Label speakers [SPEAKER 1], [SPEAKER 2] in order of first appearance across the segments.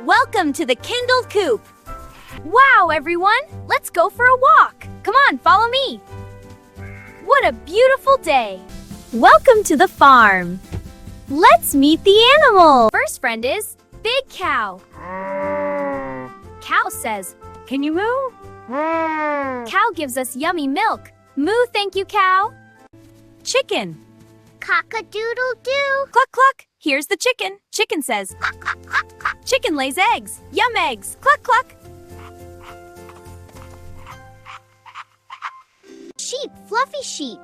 [SPEAKER 1] Welcome to the Kindled Coop. Wow, everyone, let's go for a walk. Come on, follow me. What a beautiful day. Welcome to the farm. Let's meet the animal. First friend is Big Cow. Cow says, "Can you moo?" Cow gives us yummy milk. Moo, thank you, cow. Chicken.
[SPEAKER 2] Cock-a-doodle-doo.
[SPEAKER 1] Cluck, cluck. Here's the chicken. Chicken says, "Cluck, cluck, cluck, cluck." Chicken lays eggs. Yum eggs. Cluck, cluck.
[SPEAKER 2] Sheep, fluffy sheep.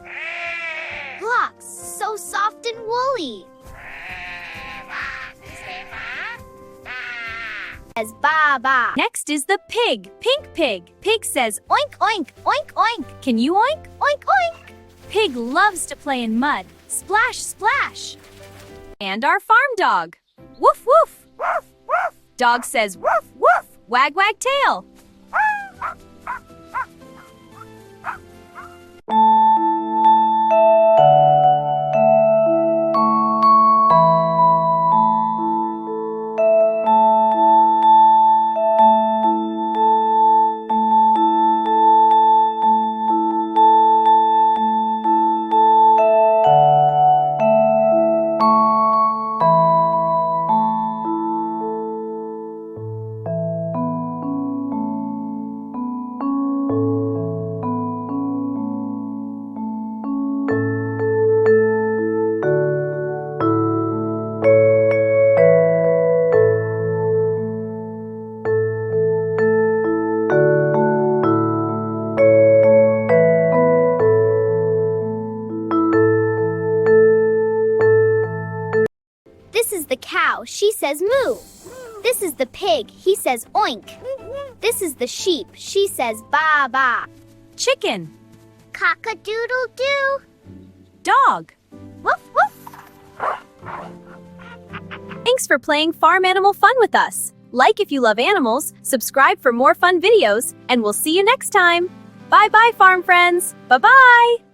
[SPEAKER 2] Blocks, so soft and woolly. Says ba ba.
[SPEAKER 1] Next is the pig. Pink pig. Pig says, "Oink, oink, oink, oink." Can you oink? Oink, oink. Pig loves to play in mud. Splash, splash. And our farm dog. Woof, woof. Woof, woof. Dog says, "Woof, woof." Wag, wag tail.
[SPEAKER 2] This is the cow, she says moo. This is the pig, he says oink. This is the sheep, she says ba ba.
[SPEAKER 1] Chicken.
[SPEAKER 2] Cock-a-doodle-doo.
[SPEAKER 1] Dog.
[SPEAKER 2] Woof woof.
[SPEAKER 1] Thanks for playing Farm Animal Fun with us. Like if you love animals, subscribe for more fun videos, and we'll see you next time. Bye-bye, farm friends. Bye-bye.